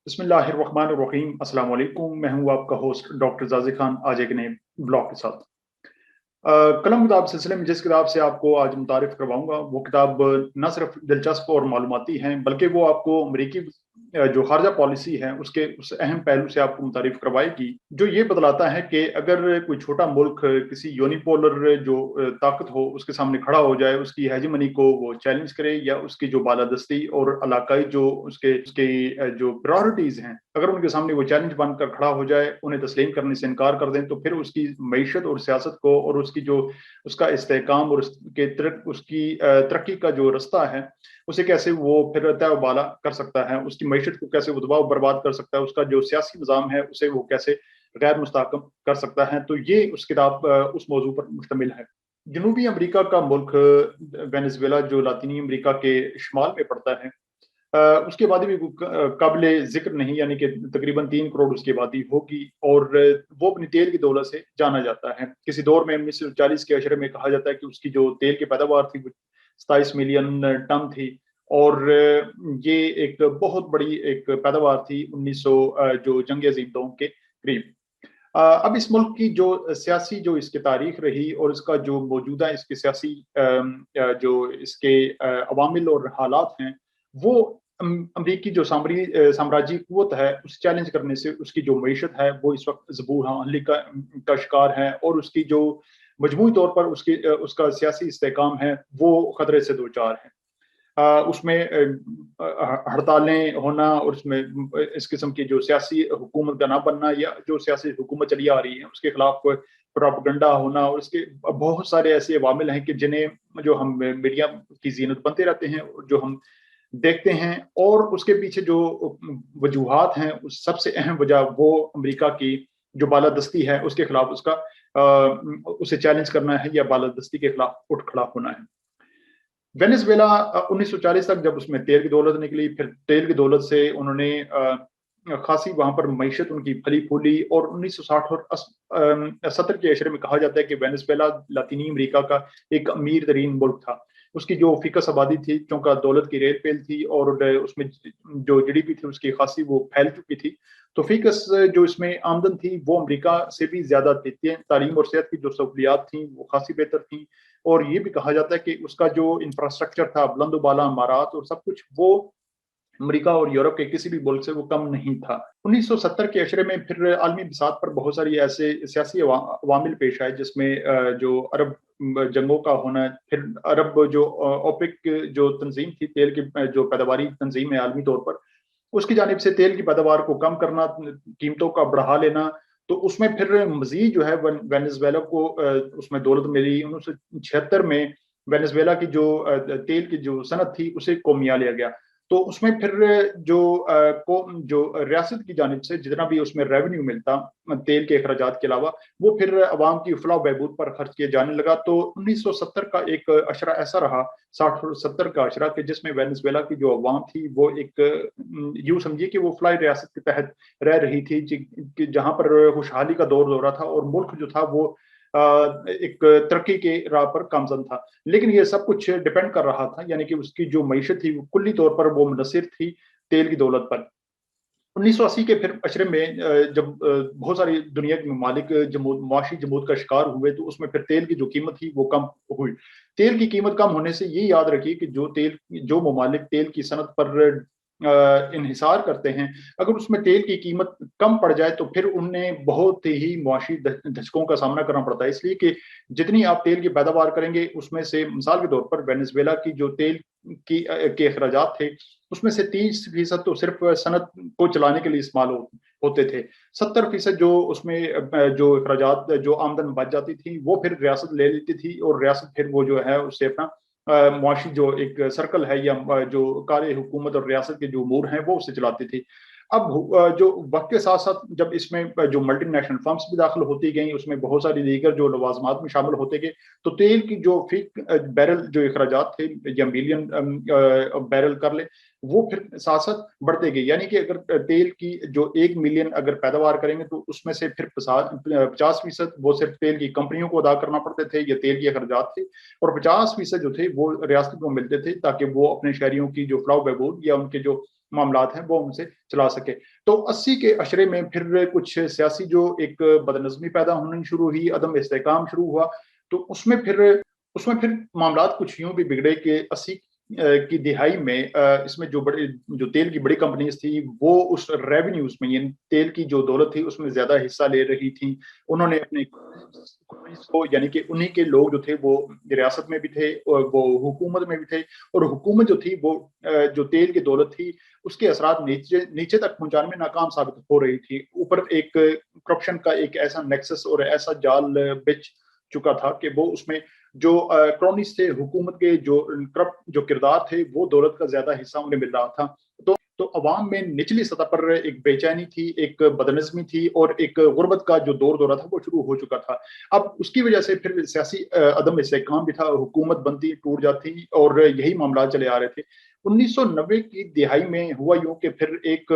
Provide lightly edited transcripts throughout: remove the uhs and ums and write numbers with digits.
बिस्मिल्लाहिर्रहमानिर्रहीम। अस्सलाम वालेकुम। मैं हूँ आपका होस्ट डॉक्टर जाज़ी खान, आज एक नए ब्लॉग के साथ। कलम किताब सिलसिले में जिस किताब से आपको आज मुतारिफ करवाऊंगा वो किताब न सिर्फ दिलचस्प और मालूमाती है, बल्कि वो आपको अमरीकी जो खारजा पॉलिसी है उसके उस अहम पहलू से आपको मुतारिफ करवाएगी जो ये बतलाता है कि अगर कोई छोटा मुल्क किसी यूनिपोलर जो ताकत हो उसके सामने खड़ा हो जाए, उसकी हेजेमनी को वो चैलेंज करे, या उसकी जो बालादस्ती और इलाकाई जो उसके उसके जो प्रायोरिटीज हैं अगर उनके सामने वो चैलेंज बनकर खड़ा हो जाए, उन्हें तस्लीम करने से इनकार कर दें, तो फिर उसकी मईशत और सियासत को और उसकी जो उसका इस्तेहकाम और उसकी तरक्की का जो रास्ता है उसे कैसे वो फिर तय बाला कर सकता है, उसकी मईशत को कैसे उदवा बर्बाद कर सकता है, उसका जो सियासी निज़ाम है उसे वो कैसे गैर मुस्तहकम कर सकता है। तो ये उस किताब उस मौजू पर मुश्तमिल है। जनूबी अमरीका का मुल्क वेनेजुएला जो लातीनी अमरीका के शुमाल में पड़ता है, उसकी आबादी भी काबिले जिक्र नहीं, यानी कि तकरीबन 3 करोड़ उसकी आबादी होगी, और वो अपनी तेल की दौलत से जाना जाता है। किसी दौर में 1940 के अशरे में कहा जाता है कि उसकी जो तेल की पैदावार थी वो 27 मिलियन टन थी, और ये एक बहुत बड़ी एक पैदावार थी 1900 जो जंग अजीम दौर के करीब। अब इस मुल्क की जो सियासी जो इसकी तारीख रही और इसका जो मौजूदा इसके सियासी जो इसके अवामिल और हालात हैं, वो अमरीकी जो साम्राज्य कुवत है उस चैलेंज करने से उसकी जो मीशत है वो इस वक्त ज़बूर हाली का शिकार है, और उसकी जो मजमूई तौर पर उसका सियासी इस्तेहकाम है वो खतरे से दो चार है। उसमें हड़तालें होना और उसमें इस किस्म की जो सियासी हुकूमत का ना बनना या जो सियासी हुकूमत चली आ रही है उसके खिलाफ कोई प्रोपेगेंडा होना, और इसके बहुत सारे ऐसे अवामिल हैं कि जिन्हें जो हम मीडिया की जीनत बनते रहते हैं, जो हम देखते हैं, और उसके पीछे जो वजूहात हैं उस सबसे अहम वजह वो अमेरिका की जो बालादस्ती है उसके खिलाफ उसका उसे चैलेंज करना है या बालादस्ती के खिलाफ उठ खड़ा होना है। वेनेजुएला 1940 तक जब उसमें तेल की दौलत निकली, फिर तेल की दौलत से उन्होंने खासी वहां पर मईशत उनकी फली फूली, और 1960 और 70 के अशरे में कहा जाता है कि वेनेजुएला लातीनी अमेरिका का एक अमीर तरीन मुल्क था। उसकी जो फिकस आबादी थी, चूंकि दौलत की रेल पेल थी और उसमें जो जीडीपी थी उसकी खासी वो फैल चुकी थी, तो फिकस जो इसमें आमदन थी वो अमेरिका से भी ज्यादा थी। तालीम और सेहत की जो सहूलियात थी वो खासी बेहतर थी, और ये भी कहा जाता है कि उसका जो इंफ्रास्ट्रक्चर था, बुलंद बाला इमारात और सब कुछ, वो अमेरिका और यूरोप के किसी भी मुल्क से वो कम नहीं था। 1970 के अशरे में फिर आलमी बिसात पर बहुत सारी ऐसे सियासी अवामिल पेश आए, जिसमें जो अरब जंगों का होना, फिर अरब जो ओपेक जो तंजीम थी, तेल की जो पैदावारी तंजीम है आलमी तौर पर, उसकी जानिब से तेल की पैदावार को कम करना, कीमतों का बढ़ा लेना, तो उसमें फिर मजीद जो है वेनेजुएला को उसमें दौलत मिली। 1976 में वेनेजुएला की जो तेल की जो सनत थी उसे कौमिया लिया गया, तो उसमें फिर जो जो रियासत की जानिब से जितना भी उसमें रेवेन्यू मिलता तेल के अखराजात के अलावा, वो फिर अवाम की फलाह बहबूद पर खर्च किया जाने लगा। तो 1970 का एक अशरा ऐसा रहा, 60 और 70 का अशरा, कि जिसमें वेनेजुएला की जो अवाम थी वो एक यूं समझिए कि वो फलाही रियासत के तहत रह रही थी, जहां पर खुशहाली का दौर हो रहा था और मुल्क जो था वो एक तरक्की के राह पर गामजन था। लेकिन ये सब कुछ डिपेंड कर रहा था, यानी कि उसकी जो मईशत थी वो कुल्ली तौर पर वो मुनहसर थी तेल की दौलत पर। 1980 के फिर अशरे में जब बहुत सारी दुनिया के ममालिक मुआशी जमूद का शिकार हुए, तो उसमें फिर तेल की जो कीमत थी वो कम हुई। तेल की कीमत कम होने से ये याद रखिए कि जो ममालिक तेल की सनत पर इन्हिसार करते हैं, अगर उसमें तेल की कीमत कम पड़ जाए तो फिर उन्हें बहुत ही मुआशी धचकों का सामना करना पड़ता है, इसलिए कि जितनी आप तेल की पैदावार करेंगे उसमें से, मिसाल के तौर पर वेनेजुएला की जो तेल के अखराजात थे उसमें से 30% तो सिर्फ सनत को चलाने के लिए इस्तेमाल होते थे। 70% जो उसमें जो अखराजात जो आमदन बच जाती थी वो फिर रियासत ले लेती थी, और रियासत फिर वो जो है उससे अपना मुआशी जो एक सर्कल है या जो कार्य हुकूमत और रियासत के जो उमूर हैं वो उससे चलाती थी। अब जो वक्त के साथ साथ जब इसमें जो मल्टी नेशनल फर्म्स भी दाखिल होती गई, उसमें बहुत सारी दीगर जो लवाजमात में शामिल होते गए, तो तेल की जो फिक बैरल जो अखराजात थे या मिलियन बैरल कर ले, वो फिर साथ साथ बढ़ते गए। यानी कि अगर तेल की जो 1 मिलियन अगर पैदावार करेंगे तो उसमें से फिर 50% वो सिर्फ तेल की कंपनियों को अदा करना पड़ते थे, या तेल के अखराजात थे, और 50% जो थे वो रियासत को मिलते थे ताकि वो अपने शहरियों की जो फलाह बहबूद या उनके जो मामलात हैं वो उनसे चला सके। तो 80 के अशरे में फिर कुछ सियासी जो एक बदनज़मी पैदा होनी शुरू हुई, अदम इस्तेहकाम शुरू हुआ, तो उसमें फिर मामलात कुछ यूँ भी बिगड़े कि 80 की दिहाई में इसमें जो तेल की बड़ी कंपनीज़ थी, वो उस रेवेन्यूज़ में यानी तेल की जो दौलत थी उसमें ज़्यादा हिस्सा ले रही थी। उन्होंने अपने को यानी कि उन्हीं के लोग जो थे वो रियासत में भी थे और वो हुकूमत में भी थे, और हुकूमत जो थी वो जो तेल की दौलत थी उसके असरात नीचे नीचे तक पहुंचाने में नाकाम साबित हो रही थी। ऊपर एक करप्शन का एक ऐसा नेक्सस और ऐसा जाल बिछ चुका था कि वो उसमें जो क्रॉनिस थे हुकूमत के जो करप्ट जो किरदार थे वो दौलत का ज्यादा हिस्सा उन्हें मिल रहा था। तो अवाम में निचली सतह पर एक बेचैनी थी, एक बदनज़मी थी और एक गुर्बत का जो दौर था वो शुरू हो चुका था। अब उसकी वजह से फिर सियासी अदम इस्तेहकाम भी था, हुकूमत बनती, टूट जाती और यही मामला चले आ रहे थे। 1990 की दिहाई में हुआ यूँ कि फिर एक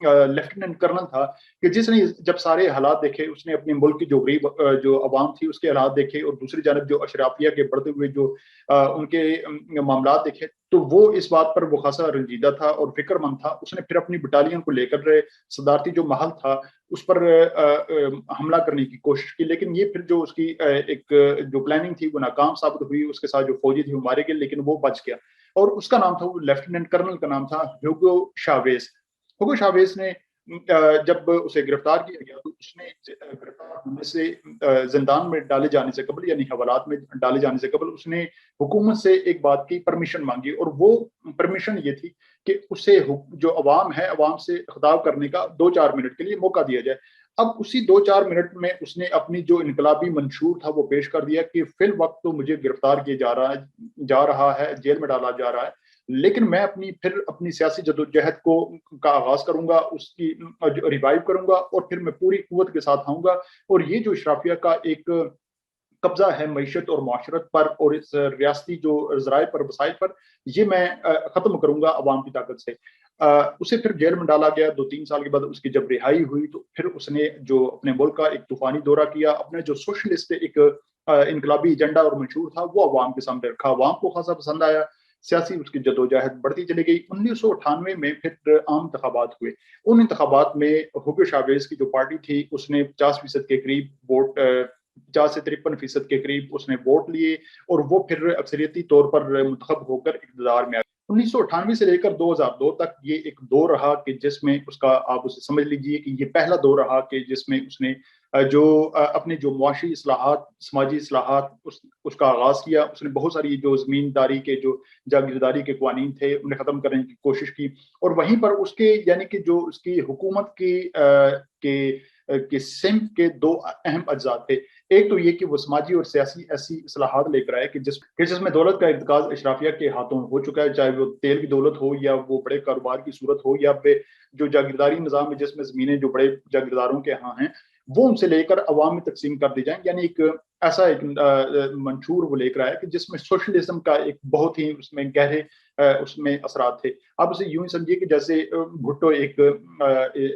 लेफ्टिनेंट कर्नल था कि जिसने जब सारे हालात देखे, उसने अपने मुल्क की जो गरीब जो अवाम थी उसके हालात देखे और दूसरी जानब जो अशराफिया के बढ़ते हुए जो उनके मामलात देखे, तो वो इस बात पर वो खासा रंजीदा था और फिक्रमंद था। उसने फिर अपनी बटालियन को लेकर सदारती जो महल था उस पर हमला करने की कोशिश की, लेकिन ये फिर जो उसकी एक जो प्लानिंग थी वो नाकाम साबित हुई। उसके साथ जो फौजी थे वो मारे गए, लेकिन वो बच गया और उसका नाम था, वो लेफ्टिनेंट कर्नल का नाम था ह्यूगो शावेज। ह्यूगो शावेज ने जब उसे गिरफ्तार किया गया तो उसने गिरफ्तार होने से जिंदान में डाले जाने से कबल यानी हवालात में डाले जाने से कबल उसने हुकूमत से एक बात की परमिशन मांगी, और वो परमिशन ये थी कि उसे जो अवाम है अवाम से खिताब करने का 2-4 मिनट के लिए मौका दिया जाए। अब उसी 2-4 मिनट में उसने अपनी जो इनकलाबी मंशूर था वो पेश कर दिया कि फिल वक्त तो मुझे गिरफ्तार किया जा रहा है, जेल में डाला जा रहा है, लेकिन मैं अपनी सियासी जदोजहद को का आगाज करूंगा, उसकी रिवाइव करूंगा और फिर मैं पूरी कुव्वत के साथ आऊंगा, और ये जो इशराफिया का एक कब्जा है मईशत और माशरत पर और इस रियासती जो जराए पर वसाइल पर, ये मैं खत्म करूंगा अवाम की ताकत से। उसे फिर जेल में डाला गया। 2-3 साल के बाद उसकी जब रिहाई हुई तो फिर उसने जो अपने मुल्क का एक तूफानी दौरा किया, अपने जो सोशलिस्ट एक इनकलाबी एजेंडा और मंशूर था वो अवाम के सामने रखा। अवाम को खासा पसंद आया, सियासी उसकी जदोजहद बढ़ती चली गई। 1998 में फिर आम इंतखाबात हुए। उन इंतखाबात में हुगो शावेज की जो पार्टी थी उसने 50% के करीब वोट 50 से 53% के करीब उसने वोट लिए और वो फिर अक्सरियती तौर पर मुंतखब होकर इक़्तिदार में आ गए। 1998 से लेकर 2002 तक ये एक दौर रहा कि जिसमें उसका आप उसे समझ लीजिए कि ये पहला दौर रहा कि जिसमें उसने अपने जो मुआशी इस्लाहात, समाजी इस्लाहात उसका आगाज किया। उसने बहुत सारी जो जमींदारी के जो जागीरदारी के कानून थे उन्हें खत्म करने की कोशिश की, और वहीं पर उसके यानी कि जो उसकी हुकूमत के सिमत के दो अहम अज्जा थे। एक तो ये कि वो समाजी और सियासी ऐसी इस्लाहात लेकर आए कि जिसमें दौलत का इर्तिकाज अशराफिया के हाथों हो चुका है, चाहे वो तेल की दौलत हो या वो बड़े कारोबार की सूरत हो या फिर जो जागीरदारी निज़ाम है जिसमें ज़मीनें जो बड़े जागीरदारों के यहाँ हैं वो उनसे लेकर अवाम में तकसीम कर दी जाए। यानी एक ऐसा एक मंशूर वो लेकर आया कि जिसमें सोशलिज्म का एक बहुत ही उसमें गहरे उसमें असरात थे। आप उसे यूं ही समझिए कि जैसे भुट्टो एक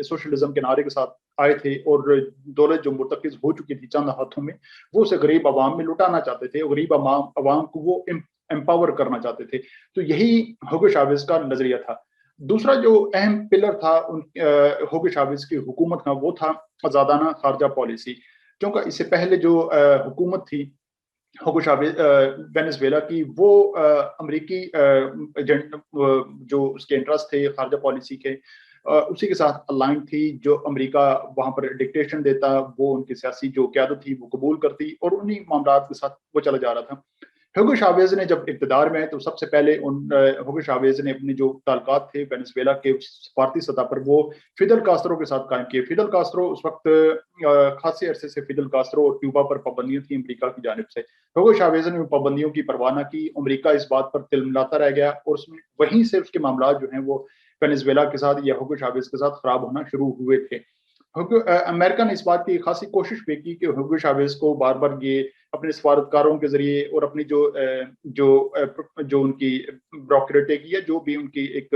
सोशलिज्म के नारे के साथ आए थे और दौलत जो मुर्तकिज हो चुकी थी चंद हाथों में, वो उसे गरीब आवाम में लुटाना चाहते थे, गरीब आवाम को वो एम्पावर करना चाहते थे। तो यही हुगो शावेज का नजरिया था। दूसरा जो अहम पिलर था हुगो शावेज की हुकूमत का वो था आजादाना खारजा पॉलिसी। क्योंकि इससे पहले जो हुकूमत थी हुगो शावेज वेनेजुएला की, वो अमरीकी एजेंट जो उसके इंटरेस्ट थे खारजा पॉलिसी के उसी के साथ अलाइन थी। जो अमेरिका वहां पर डिक्टेशन देता वो उनकी सियासी जो क़यादत थी वो कबूल करती और उन्हीं मामलात के साथ वो चला जा रहा था। हुगो शावेज ने जब इक़्तिदार में आए तो सबसे पहले हुगो शावेज ने अपने जो ताल्लुकात थे वेनेजुएला के सफारती सतह पर वो फिदल कास्त्रो के साथ कायम किए। फिदल कास्त्रो उस वक्त खासे अरसे से फिदल कास्त्रो और क्यूबा पर पाबंदियां थी अमेरिका की जानिब से। हुगो शावेज ने पाबंदियों की परवाह न की। अमेरिका इस बात पर तिलमिलाता रह गया और उसमें वहीं से उसके मामला जो हैं वो वेनेजुएला के साथ या हुगो शावेज के साथ खराब होना शुरू हुए थे। अमेरिका ने इस बात की खासी कोशिश भी की कि हुगो शावेज को बार बार ये अपने सफारतकारों के जरिए और अपनी जो उनकी ब्रोक्रेटिक या जो भी उनकी एक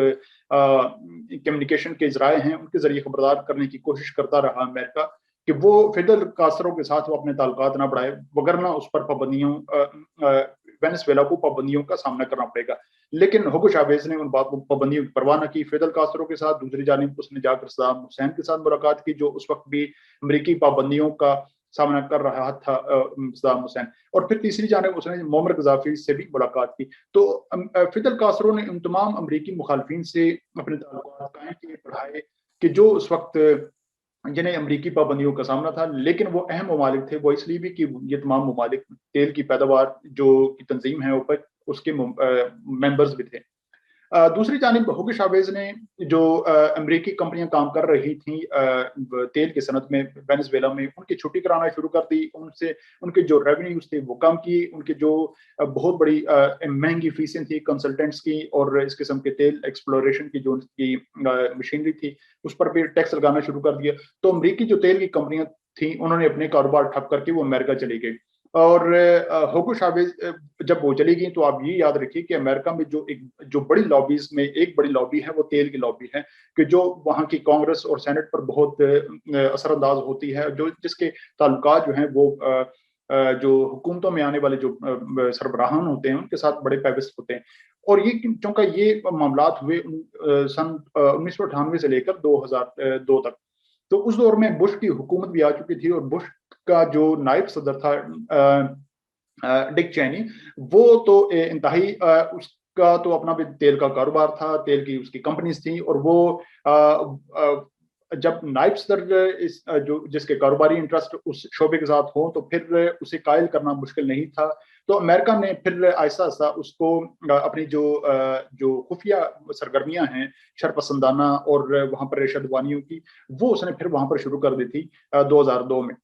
कम्युनिकेशन के जराए हैं उनके जरिए खबरदार करने की कोशिश करता रहा अमेरिका कि वो फिदल कास्त्रो के साथ वो अपने ताल्लुकात ना बढ़ाए, वगरना उस पर पाबंदियों वेनेजुएला को पाबंदियों का सामना करना पड़ेगा। लेकिन हुगो चावेज़ ने उन पाबंदियों की परवाह न की, फिदेल कास्त्रो के साथ दूसरी जानिब उसने जाकर सद्दाम हुसैन के साथ मुलाकात की, जो उस वक़्त भी अमेरिकी पाबंदियों का सामना कर रहा था सद्दाम हुसैन, और फिर तीसरी जानिब उसने मुअम्मर गद्दाफी से भी मुलाकात की। तो फिदेल कास्त्रो ने उन तमाम अमेरिकी मुखालिफिन से अपने ताल्लुकात कायम किए, बढ़ाए, कि जो उस वक़्त जिन्हें अमेरिकी पाबंदियों का सामना था, लेकिन वो अहम ममालिक थे, वो इसलिए भी कि ये तमाम ममालिक तेल की पैदावार जो की तंज़ीम है ओपेक, उसके मेंबर्स भी थे। दूसरी जानिब हुगो चावेज़ ने जो अमेरिकी कंपनियाँ काम कर रही थीं तेल की सनत में वेनेजुएला में, उनकी छुट्टी कराना शुरू कर दी, उनसे उनके जो रेवेन्यूज़ थे वो कम किए, उनके जो बहुत बड़ी महँगी फीसें थी कंसल्टेंट्स की और इस किस्म के तेल एक्सप्लोरेशन की जो उनकी मशीनरी थी, उस पर भी टैक्स लगाना शुरू कर दिया। तो अमेरिकी जो तेल की कंपनियाँ थीं, उन्होंने अपने कारोबार ठप करके वो अमेरिका चली गई। और हुगो चावेज़ जब वो चली गई, तो आप ये याद रखिए कि अमेरिका में जो बड़ी लॉबीज़ में एक बड़ी लॉबी है, वो तेल की लॉबी है, कि जो वहाँ की कांग्रेस और सेनेट पर बहुत असरअंदाज होती है, जो जिसके ताल्लुकात जो हैं वो जो हुकूमतों में आने वाले जो सरबराहान होते हैं, उनके साथ बड़े पैवस्त होते हैं। और ये चूँकि ये मामलात हुए सन 1998 से लेकर 2002 तक। तो उस दौर में बुश की हुकूमत भी आ चुकी थी, और बुश का जो नायब सदर था डिक चैनी, वो तो इंतहाई उसका तो अपना भी तेल का कारोबार था, तेल की उसकी कंपनीज़ थी, और वो जब नायब सदर जो जिसके कारोबारी इंटरेस्ट उस शोबे के साथ हो, तो फिर उसे कायल करना मुश्किल नहीं था। तो अमेरिका ने फिर आहिस्ता-आहिस्ता उसको अपनी जो खुफिया सरगर्मियाँ हैं, शरपसंदाना और वहाँ पर रेशा दुआनियों की, वो उसने फिर वहाँ पर शुरू कर दी थी 2002 में।